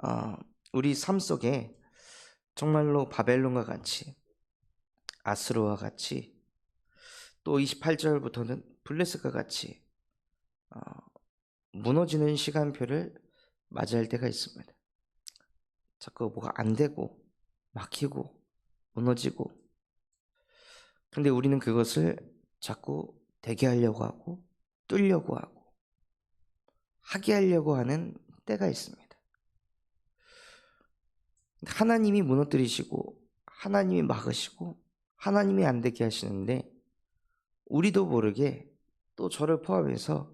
어, 우리 삶 속에 정말로 바벨론과 같이, 아스로와 같이, 또 28절부터는 블레셋과 같이 어, 무너지는 시간표를 맞이할 때가 있습니다. 자꾸 뭐가 안 되고 막히고 무너지고, 근데 우리는 그것을 자꾸 되게 하려고 하고 뚫려고 하고 하게 하려고 하는 때가 있습니다. 하나님이 무너뜨리시고 하나님이 막으시고 하나님이 안 되게 하시는데, 우리도 모르게 또 저를 포함해서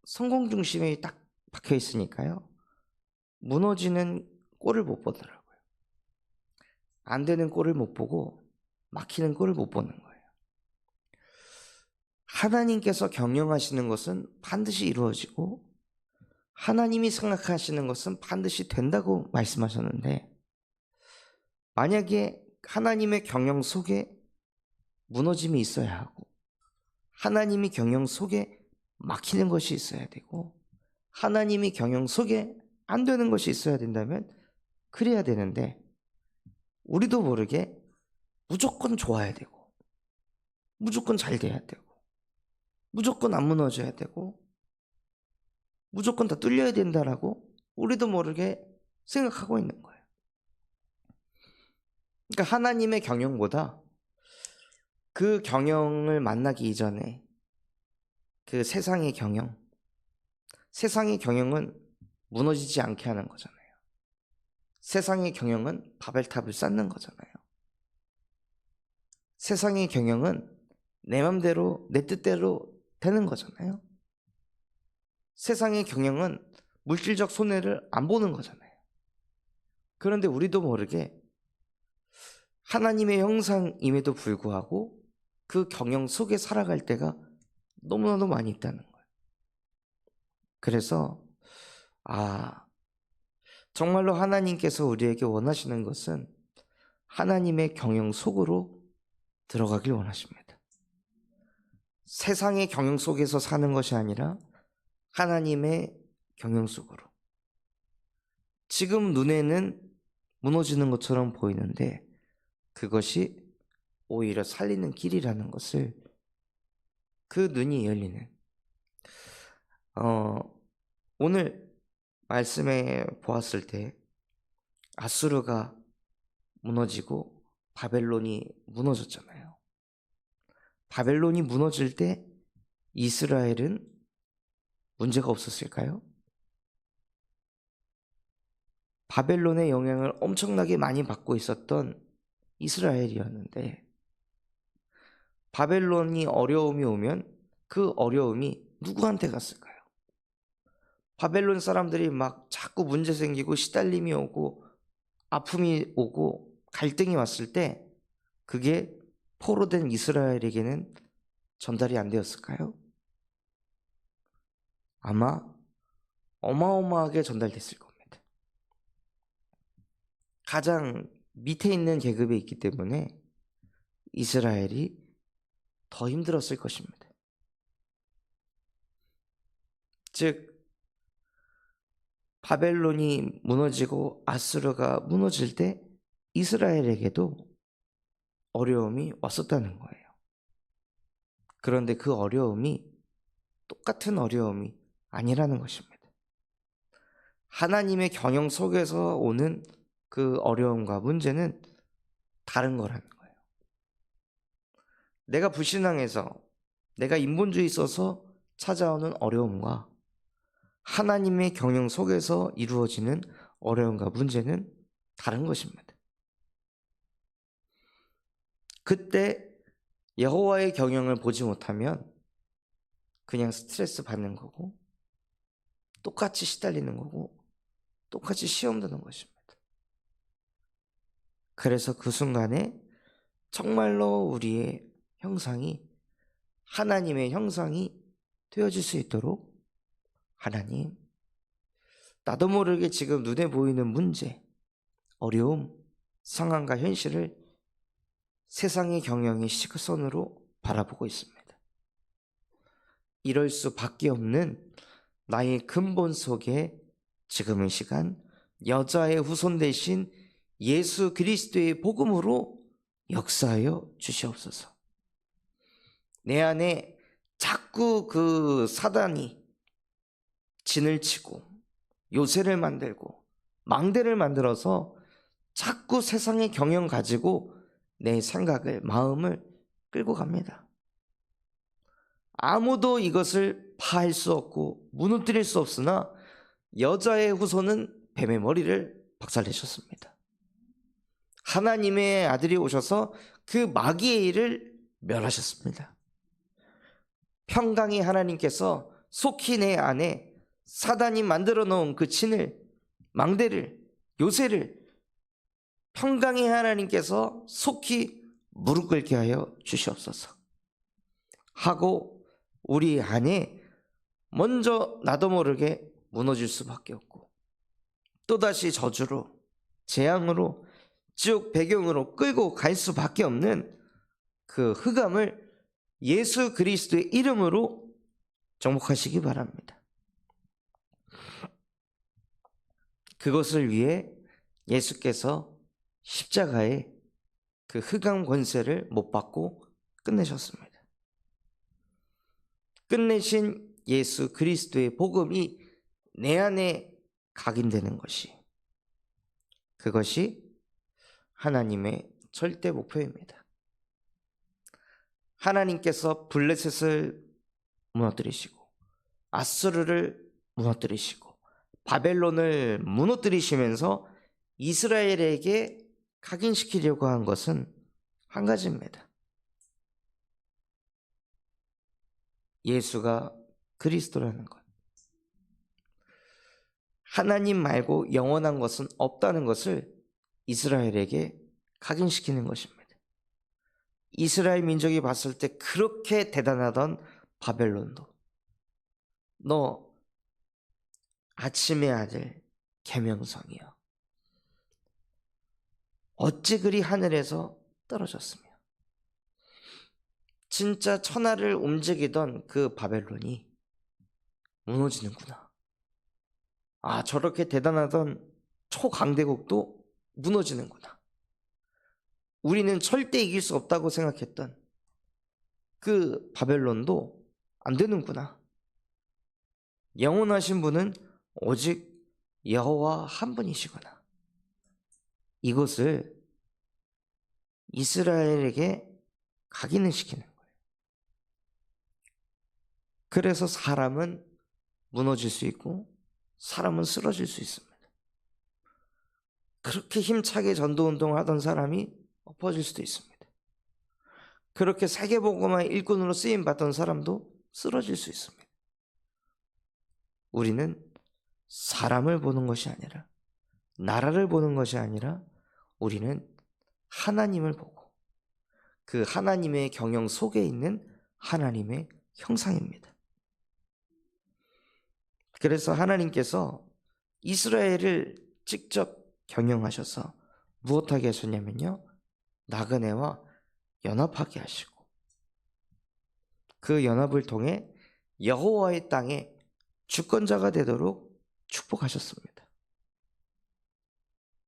성공 중심에 딱 박혀 있으니까요, 무너지는 꼴을 못 보더라고요. 안 되는 꼴을 못 보고 막히는 꼴을 못 보는 거예요. 하나님께서 경영하시는 것은 반드시 이루어지고 하나님이 생각하시는 것은 반드시 된다고 말씀하셨는데, 만약에 하나님의 경영 속에 무너짐이 있어야 하고 하나님이 경영 속에 막히는 것이 있어야 되고 하나님이 경영 속에 안 되는 것이 있어야 된다면 그래야 되는데, 우리도 모르게 무조건 좋아야 되고 무조건 잘 돼야 되고 무조건 안 무너져야 되고 무조건 다 뚫려야 된다라고 우리도 모르게 생각하고 있는 거예요. 그러니까 하나님의 경영보다 그 경영을 만나기 이전에 그 세상의 경영은 무너지지 않게 하는 거잖아요. 세상의 경영은 바벨탑을 쌓는 거잖아요. 세상의 경영은 내 맘대로 내 뜻대로 되는 거잖아요. 세상의 경영은 물질적 손해를 안 보는 거잖아요. 그런데 우리도 모르게 하나님의 형상임에도 불구하고 그 경영 속에 살아갈 때가 너무나도 많이 있다는 거예요. 그래서 정말로 하나님께서 우리에게 원하시는 것은 하나님의 경영 속으로 들어가길 원하십니다. 세상의 경영 속에서 사는 것이 아니라 하나님의 경영 속으로. 지금 눈에는 무너지는 것처럼 보이는데 그것이 오히려 살리는 길이라는 것을, 그 눈이 열리는, 오늘 말씀에 보았을 때 아수르가 무너지고 바벨론이 무너졌잖아요. 바벨론이 무너질 때 이스라엘은 문제가 없었을까요? 바벨론의 영향을 엄청나게 많이 받고 있었던 이스라엘이었는데, 바벨론이 어려움이 오면 그 어려움이 누구한테 갔을까요? 바벨론 사람들이 막 자꾸 문제 생기고 시달림이 오고 아픔이 오고 갈등이 왔을 때 그게 포로된 이스라엘에게는 전달이 안 되었을까요? 아마 어마어마하게 전달됐을 겁니다. 가장 밑에 있는 계급에 있기 때문에 이스라엘이 더 힘들었을 것입니다. 즉, 바벨론이 무너지고 아수르가 무너질 때 이스라엘에게도 어려움이 왔었다는 거예요. 그런데 그 어려움이 똑같은 어려움이 아니라는 것입니다. 하나님의 경영 속에서 오는 그 어려움과 문제는 다른 거라는 거예요. 내가 불신앙해서, 내가 인본주의 있어서 찾아오는 어려움과 하나님의 경영 속에서 이루어지는 어려움과 문제는 다른 것입니다. 그때 여호와의 경영을 보지 못하면 그냥 스트레스 받는 거고 똑같이 시달리는 거고 똑같이 시험 드는 것입니다. 그래서 그 순간에 정말로 우리의 형상이 하나님의 형상이 되어질 수 있도록, 하나님, 나도 모르게 지금 눈에 보이는 문제, 어려움, 상황과 현실을 세상의 경영의 시선으로 바라보고 있습니다. 이럴 수밖에 없는 나의 근본 속에 지금 이 시간 여자의 후손 대신 예수 그리스도의 복음으로 역사하여 주시옵소서. 내 안에 자꾸 그 사단이 진을 치고 요새를 만들고 망대를 만들어서 자꾸 세상의 경영 가지고 내 생각을, 마음을 끌고 갑니다. 아무도 이것을 파할 수 없고 무너뜨릴 수 없으나 여자의 후손은 뱀의 머리를 박살내셨습니다. 하나님의 아들이 오셔서 그 마귀의 일을 멸하셨습니다. 평강의 하나님께서 속히 내 안에 사단이 만들어 놓은 그 진을, 망대를, 요새를 평강의 하나님께서 속히 무릎 꿇게 하여 주시옵소서 하고 우리 안에 먼저 나도 모르게 무너질 수밖에 없고 또다시 저주로, 재앙으로, 지옥 배경으로 끌고 갈 수밖에 없는 그 흑암을 예수 그리스도의 이름으로 정복하시기 바랍니다. 그것을 위해 예수께서 십자가에 그 흑암 권세를 못 받고 끝내셨습니다. 끝내신 예수 그리스도의 복음이 내 안에 각인되는 것이, 그것이 하나님의 절대 목표입니다. 하나님께서 블레셋을 무너뜨리시고 아수르를 무너뜨리시고 바벨론을 무너뜨리시면서 이스라엘에게 각인시키려고 한 것은 한 가지입니다. 예수가 그리스도라는 것. 하나님 말고 영원한 것은 없다는 것을 이스라엘에게 각인시키는 것입니다. 이스라엘 민족이 봤을 때 그렇게 대단하던 바벨론도 너 아침의 아들 계명성이여 어찌 그리 하늘에서 떨어졌으며, 진짜 천하를 움직이던 그 바벨론이 무너지는구나. 아, 저렇게 대단하던 초강대국도 무너지는구나. 우리는 절대 이길 수 없다고 생각했던 그 바벨론도 안 되는구나. 영원하신 분은 오직 여호와 한 분이시구나. 이것을 이스라엘에게 각인을 시키는 거예요. 그래서 사람은 무너질 수 있고 사람은 쓰러질 수 있습니다. 그렇게 힘차게 전도운동을 하던 사람이 엎어질 수도 있습니다. 그렇게 세계복음화의 일꾼으로 쓰임받던 사람도 쓰러질 수 있습니다. 우리는 사람을 보는 것이 아니라, 나라를 보는 것이 아니라 우리는 하나님을 보고 그 하나님의 경영 속에 있는 하나님의 형상입니다. 그래서 하나님께서 이스라엘을 직접 경영하셔서 무엇하게 하셨냐면요, 나그네와 연합하게 하시고 그 연합을 통해 여호와의 땅에 주권자가 되도록 축복하셨습니다.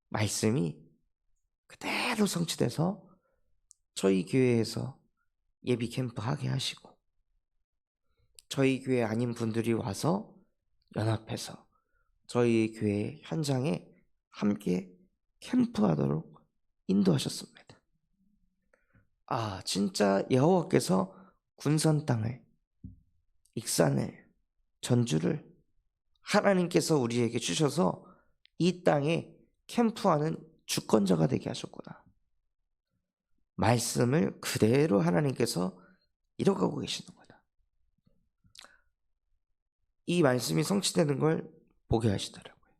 말씀이 그대로 성취돼서 저희 교회에서 예비 캠프 하게 하시고 저희 교회 아닌 분들이 와서 연합해서 저희 교회 현장에 함께 캠프하도록 인도하셨습니다. 아, 진짜 여호와께서 군산 땅을, 익산을, 전주를 하나님께서 우리에게 주셔서 이 땅에 캠프하는 주권자가 되게 하셨구나. 말씀을 그대로 하나님께서 이뤄가고 계시는구나. 이 말씀이 성취되는 걸 보게 하시더라고요.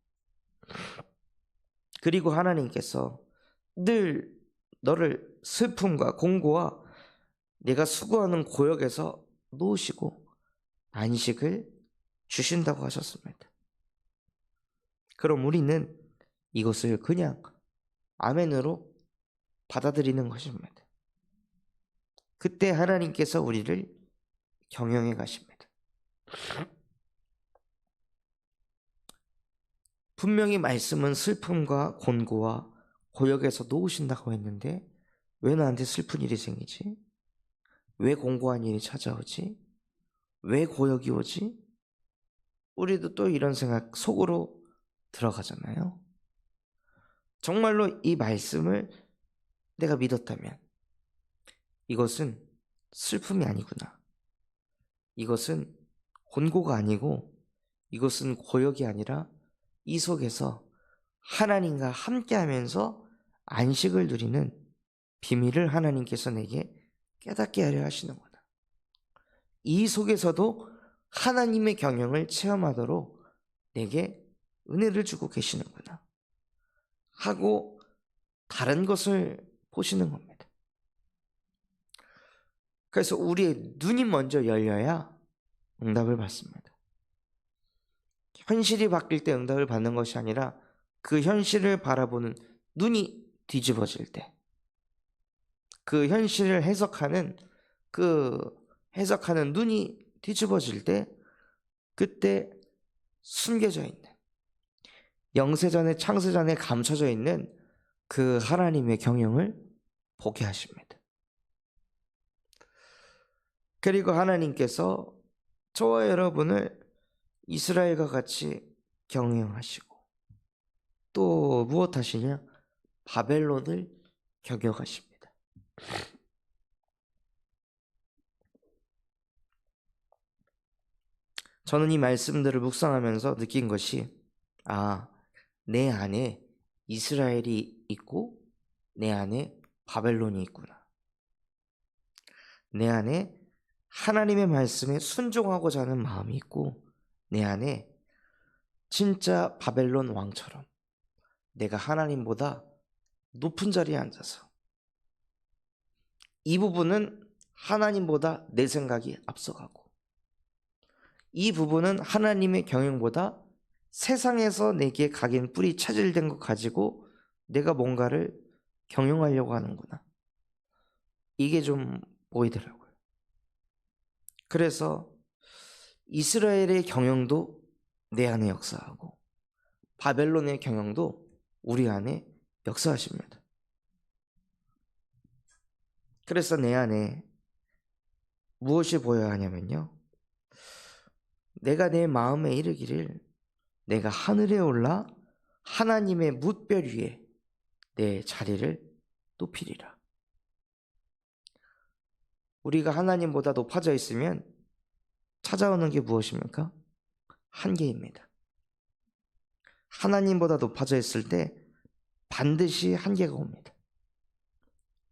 그리고 하나님께서 늘 너를 슬픔과 공고와 내가 수고하는 고역에서 놓으시고 안식을 주신다고 하셨습니다. 그럼 우리는 이것을 그냥 아멘으로 받아들이는 것입니다. 그때 하나님께서 우리를 경영해 가십니다. 분명히 말씀은 슬픔과 곤고와 고역에서 놓으신다고 했는데 왜 나한테 슬픈 일이 생기지? 왜 공고한 일이 찾아오지? 왜 고역이 오지? 우리도 또 이런 생각 속으로 들어가잖아요. 정말로 이 말씀을 내가 믿었다면 이것은 슬픔이 아니구나. 이것은 곤고가 아니고 이것은 고역이 아니라 이 속에서 하나님과 함께하면서 안식을 누리는 비밀을 하나님께서 내게 깨닫게 하려 하시는구나. 이 속에서도 하나님의 경영을 체험하도록 내게 은혜를 주고 계시는구나 하고 다른 것을 보시는 겁니다. 그래서 우리의 눈이 먼저 열려야 응답을 받습니다. 현실이 바뀔 때 응답을 받는 것이 아니라 그 현실을 바라보는 눈이 뒤집어질 때, 그 현실을 해석하는 눈이 뒤집어질 때, 그때 숨겨져 있는, 영세전에 창세전에 감춰져 있는 그 하나님의 경영을 보게 하십니다. 그리고 하나님께서 저와 여러분을 이스라엘과 같이 경영하시고 또 무엇 하시냐? 바벨론을 경영하십니다. 저는 이 말씀들을 묵상하면서 느낀 것이 내 안에 이스라엘이 있고 내 안에 바벨론이 있구나. 내 안에 하나님의 말씀에 순종하고자 하는 마음이 있고 내 안에 진짜 바벨론 왕처럼 내가 하나님보다 높은 자리에 앉아서 이 부분은 하나님보다 내 생각이 앞서가고 이 부분은 하나님의 경영보다 세상에서 내게 각인 뿌리 차질된 것 가지고 내가 뭔가를 경영하려고 하는구나. 이게 좀 보이더라고요. 그래서 이스라엘의 경영도 내 안에 역사하고 바벨론의 경영도 우리 안에 역사하십니다. 그래서 내 안에 무엇이 보여야 하냐면요, 내가 내 마음에 이르기를 내가 하늘에 올라 하나님의 뭇별 위에 내 자리를 높이리라. 우리가 하나님보다 높아져 있으면 찾아오는 게 무엇입니까? 한계입니다. 하나님보다 높아져 있을 때 반드시 한계가 옵니다.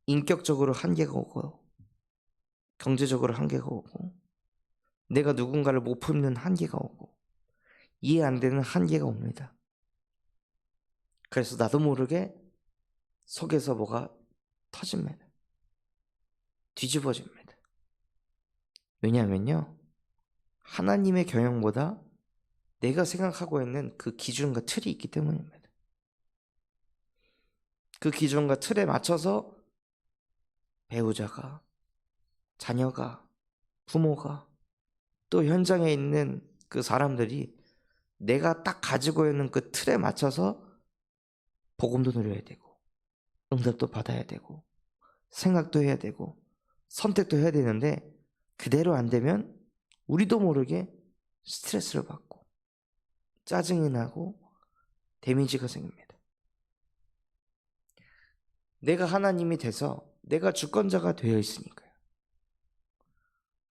인격적으로 한계가 오고요, 경제적으로 한계가 오고, 내가 누군가를 못 품는 한계가 오고, 이해 안 되는 한계가 옵니다. 그래서 나도 모르게 속에서 뭐가 터집니다. 뒤집어집니다. 왜냐하면요, 하나님의 경영보다 내가 생각하고 있는 그 기준과 틀이 있기 때문입니다. 그 기준과 틀에 맞춰서 배우자가, 자녀가, 부모가, 또 현장에 있는 그 사람들이 내가 딱 가지고 있는 그 틀에 맞춰서 복음도 누려야 되고 응답도 받아야 되고 생각도 해야 되고 선택도 해야 되는데, 그대로 안 되면 우리도 모르게 스트레스를 받고 짜증이 나고 데미지가 생깁니다. 내가 하나님이 돼서 내가 주권자가 되어 있으니까요.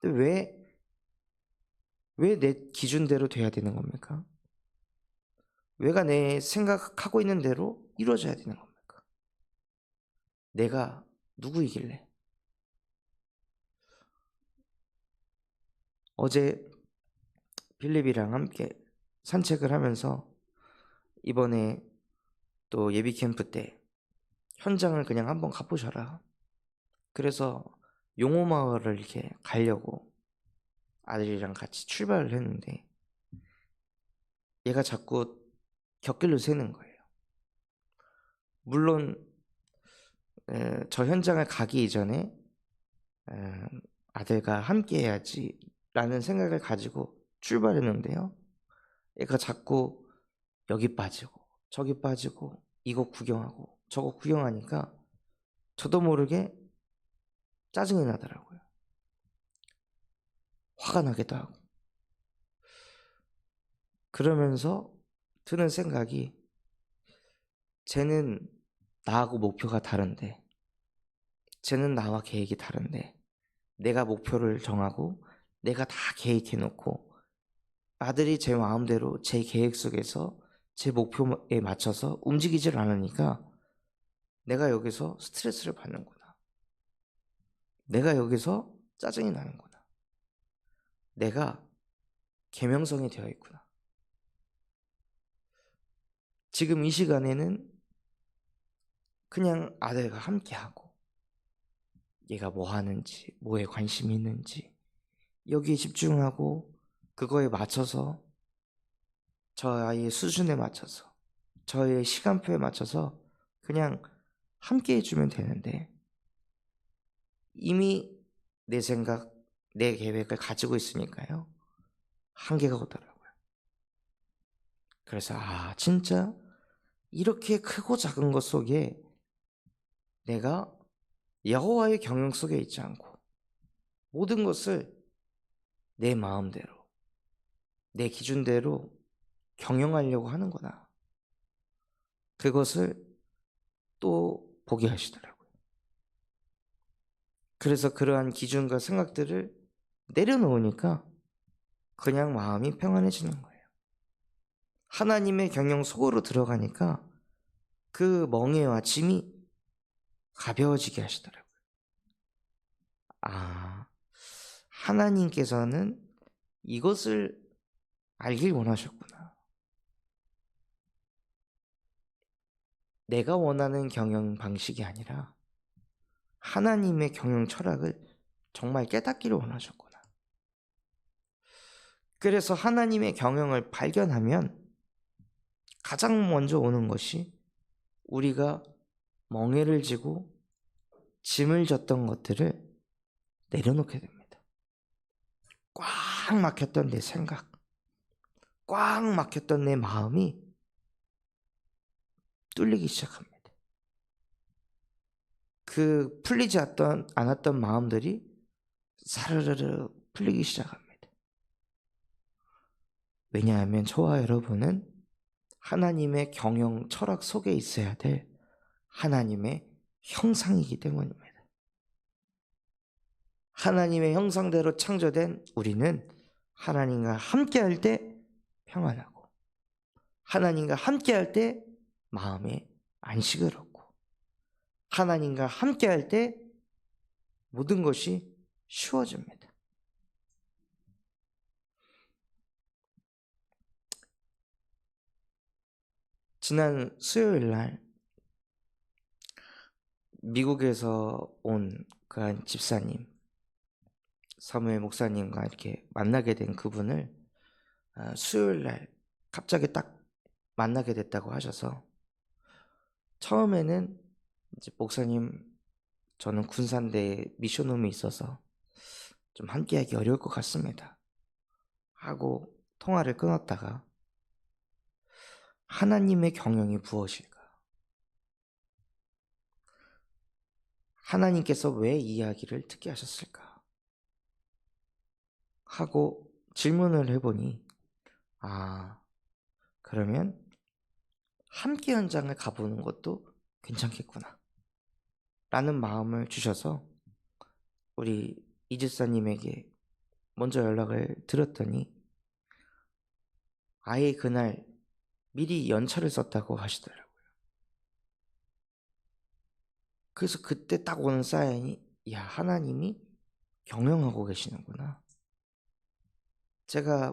근데 왜 내 기준대로 돼야 되는 겁니까? 왜가 내 생각하고 있는 대로 이루어져야 되는 겁니까? 내가 누구이길래? 어제 필립이랑 함께 산책을 하면서 이번에 또 예비 캠프 때 현장을 그냥 한번 가보셔라. 그래서 용호마을을 이렇게 가려고 아들이랑 같이 출발을 했는데 얘가 자꾸 곁길로 새는 거예요. 물론 저 현장을 가기 이전에 아들과 함께 해야지 라는 생각을 가지고 출발했는데요, 얘가 자꾸 여기 빠지고 저기 빠지고 이거 구경하고 저거 구경하니까 저도 모르게 짜증이 나더라고요. 화가 나기도 하고. 그러면서 드는 생각이, 쟤는 나하고 목표가 다른데, 쟤는 나와 계획이 다른데, 내가 목표를 정하고 내가 다 계획해놓고 아들이 제 마음대로 제 계획 속에서 제 목표에 맞춰서 움직이질 않으니까 내가 여기서 스트레스를 받는구나. 내가 여기서 짜증이 나는구나. 내가 계명성이 되어 있구나. 지금 이 시간에는 그냥 아들과 함께하고 얘가 뭐 하는지, 뭐에 관심이 있는지 여기에 집중하고 그거에 맞춰서, 저 아이의 수준에 맞춰서, 저의 시간표에 맞춰서 그냥 함께 해주면 되는데, 이미 내 생각, 내 계획을 가지고 있으니까요, 한계가 오더라고요. 그래서 진짜 이렇게 크고 작은 것 속에 내가 여호와의 경영 속에 있지 않고 모든 것을 내 마음대로, 내 기준대로 경영하려고 하는구나. 그것을 또 보게 하시더라고요. 그래서 그러한 기준과 생각들을 내려놓으니까 그냥 마음이 평안해지는 거예요. 하나님의 경영 속으로 들어가니까 그 멍에와 짐이 가벼워지게 하시더라고요. 하나님께서는 이것을 알길 원하셨구나. 내가 원하는 경영 방식이 아니라 하나님의 경영 철학을 정말 깨닫기를 원하셨구나. 그래서 하나님의 경영을 발견하면 가장 먼저 오는 것이 우리가 멍에를 지고 짐을 졌던 것들을 내려놓게 됩니다. 꽉 막혔던 내 생각, 꽉 막혔던 내 마음이 뚫리기 시작합니다. 그 풀리지 않았던 마음들이 사르르르 풀리기 시작합니다. 왜냐하면 저와 여러분은 하나님의 경영 철학 속에 있어야 될 하나님의 형상이기 때문입니다. 하나님의 형상대로 창조된 우리는 하나님과 함께할 때 평안하고, 하나님과 함께할 때 마음에 안식을 얻고, 하나님과 함께할 때 모든 것이 쉬워집니다. 지난 수요일 날 미국에서 온 그 한 집사님, 사무엘 목사님과 이렇게 만나게 된 그분을 수요일 날 갑자기 딱 만나게 됐다고 하셔서, 처음에는 이제 목사님, 저는 군산대에 미션홈이 있어서 좀 함께하기 어려울 것 같습니다 하고 통화를 끊었다가, 하나님의 경영이 무엇일까? 하나님께서 왜 이 이야기를 듣게 하셨을까? 하고 질문을 해보니, 그러면 함께 현장을 가보는 것도 괜찮겠구나 라는 마음을 주셔서 우리 이집사님에게 먼저 연락을 드렸더니 아예 그날 미리 연차를 썼다고 하시더라고요. 그래서 그때 딱 오는 사인이, 하나님이 경영하고 계시는구나. 제가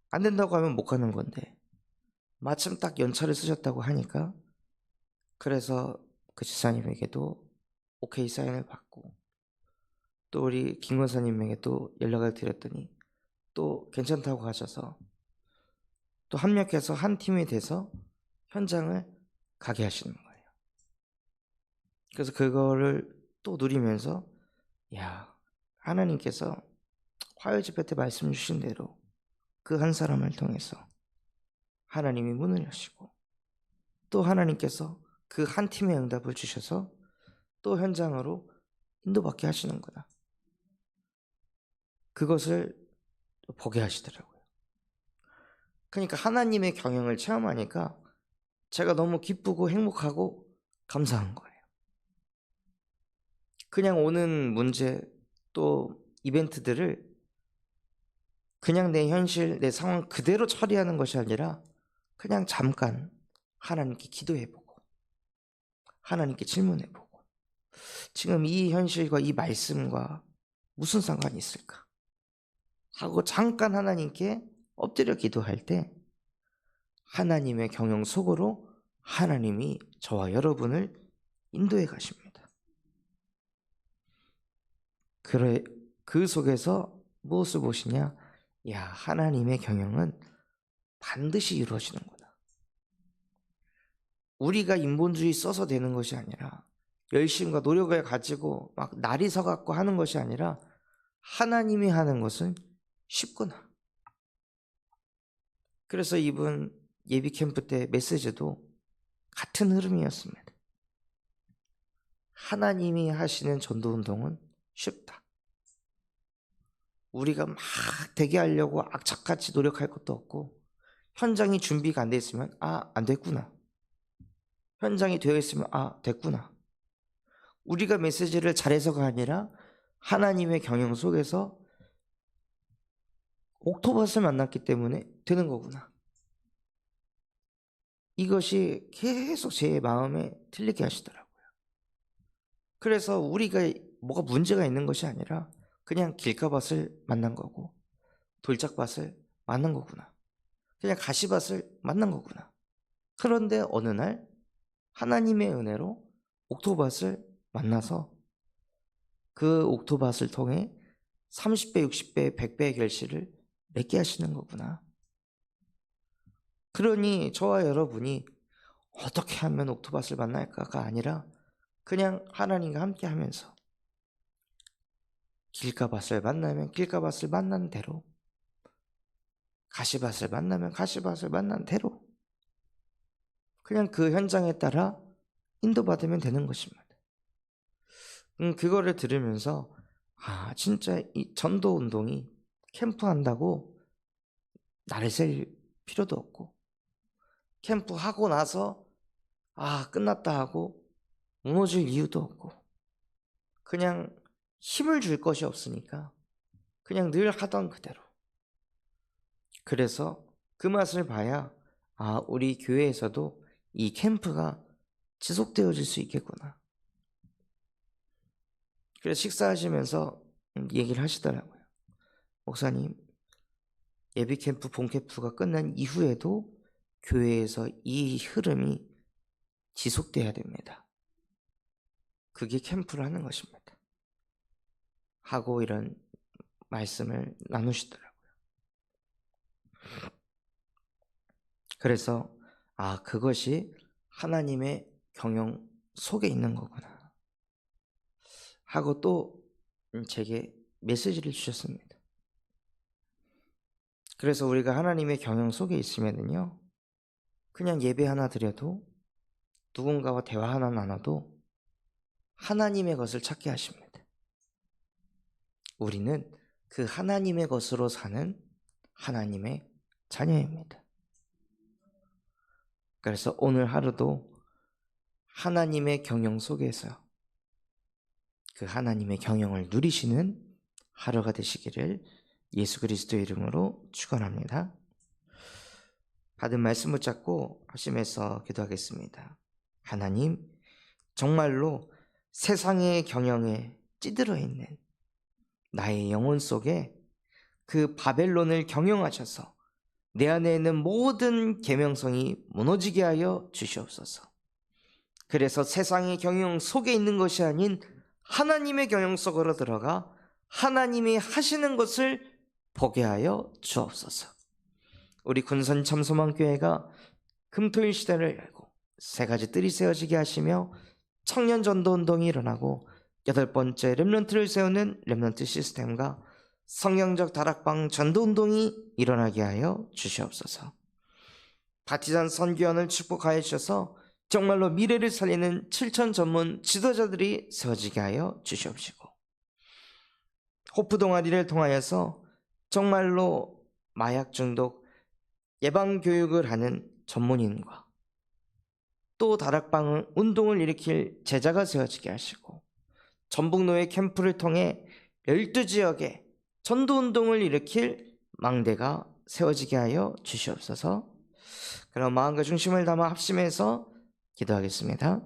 안 된다고 하면 못 가는 건데 마침 딱 연차를 쓰셨다고 하니까, 그래서 그 지사님에게도 오케이 사인을 받고, 또 우리 김 권사님에게도 연락을 드렸더니 또 괜찮다고 하셔서 또 합력해서 한 팀이 돼서 현장을 가게 하시는 거예요. 그래서 그거를 또 누리면서, 하나님께서 화요 집회 때 말씀 주신 대로 그 한 사람을 통해서 하나님이 문을 여시고 또 하나님께서 그 한 팀의 응답을 주셔서 또 현장으로 인도받게 하시는구나. 그것을 보게 하시더라고요. 그러니까 하나님의 경영을 체험하니까 제가 너무 기쁘고 행복하고 감사한 거예요. 그냥 오는 문제 또 이벤트들을 그냥 내 현실, 내 상황 그대로 처리하는 것이 아니라 그냥 잠깐 하나님께 기도해보고 하나님께 질문해보고 지금 이 현실과 이 말씀과 무슨 상관이 있을까 하고 잠깐 하나님께 엎드려 기도할 때 하나님의 경영 속으로 하나님이 저와 여러분을 인도해 가십니다. 그 속에서 무엇을 보시냐? 야, 하나님의 경영은 반드시 이루어지는구나. 우리가 인본주의 써서 되는 것이 아니라 열심과 노력을 가지고 막 날이 서갖고 하는 것이 아니라 하나님이 하는 것은 쉽구나. 그래서 이분 예비 캠프 때 메시지도 같은 흐름이었습니다. 하나님이 하시는 전도운동은 쉽다. 우리가 막 되게 하려고 악착같이 노력할 것도 없고 현장이 준비가 안 돼 있으면 안 됐구나. 현장이 되어 있으면 됐구나. 우리가 메시지를 잘해서가 아니라 하나님의 경영 속에서 옥토버스를 만났기 때문에 되는 거구나. 이것이 계속 제 마음에 들리게 하시더라고요. 그래서 우리가 뭐가 문제가 있는 것이 아니라 그냥 길가밭을 만난 거고 돌짝밭을 만난 거구나. 그냥 가시밭을 만난 거구나. 그런데 어느 날 하나님의 은혜로 옥토밭을 만나서 그 옥토밭을 통해 30배, 60배, 100배의 결실을 맺게 하시는 거구나. 그러니 저와 여러분이 어떻게 하면 옥토밭을 만날까가 아니라 그냥 하나님과 함께 하면서 길가밭을 만나면 길가밭을 만난 대로 가시밭을 만나면 가시밭을 만난 대로 그냥 그 현장에 따라 인도받으면 되는 것입니다. 그거를 들으면서 진짜 이 전도 운동이 캠프한다고 나를 셀 필요도 없고 캠프하고 나서 끝났다 하고 무너질 이유도 없고 그냥 힘을 줄 것이 없으니까 그냥 늘 하던 그대로. 그래서 그 맛을 봐야 우리 교회에서도 이 캠프가 지속되어질 수 있겠구나. 그래서 식사하시면서 얘기를 하시더라고요. 목사님, 예비 캠프, 본 캠프가 끝난 이후에도 교회에서 이 흐름이 지속돼야 됩니다. 그게 캠프를 하는 것입니다. 하고 이런 말씀을 나누시더라고요. 그래서 그것이 하나님의 경영 속에 있는 거구나 하고 또 제게 메시지를 주셨습니다. 그래서 우리가 하나님의 경영 속에 있으면은요 그냥 예배 하나 드려도 누군가와 대화 하나 나눠도 하나님의 것을 찾게 하십니다. 우리는 그 하나님의 것으로 사는 하나님의 자녀입니다. 그래서 오늘 하루도 하나님의 경영 속에서 그 하나님의 경영을 누리시는 하루가 되시기를 예수 그리스도의 이름으로 축원합니다. 받은 말씀 붙잡고 합심해서 기도하겠습니다. 하나님, 정말로 세상의 경영에 찌들어 있는 나의 영혼 속에 그 바벨론을 경영하셔서 내 안에 있는 모든 계명성이 무너지게 하여 주시옵소서. 그래서 세상의 경영 속에 있는 것이 아닌 하나님의 경영 속으로 들어가 하나님이 하시는 것을 보게 하여 주옵소서. 우리 군선 참소망교회가 금토일 시대를 열고 세 가지 뜰이 세워지게 하시며 청년 전도 운동이 일어나고 8번째 렘넌트를 세우는 렘넌트 시스템과 성경적 다락방 전도 운동이 일어나게 하여 주시옵소서. 바티잔 선교원을 축복하여 주셔서 정말로 미래를 살리는 7천 전문 지도자들이 세워지게 하여 주시옵시고, 호프 동아리를 통하여서 정말로 마약 중독 예방 교육을 하는 전문인과 또 다락방 운동을 일으킬 제자가 세워지게 하시고, 전북노예 캠프를 통해 12지역에 전도운동을 일으킬 망대가 세워지게 하여 주시옵소서. 그럼 마음과 중심을 담아 합심해서 기도하겠습니다.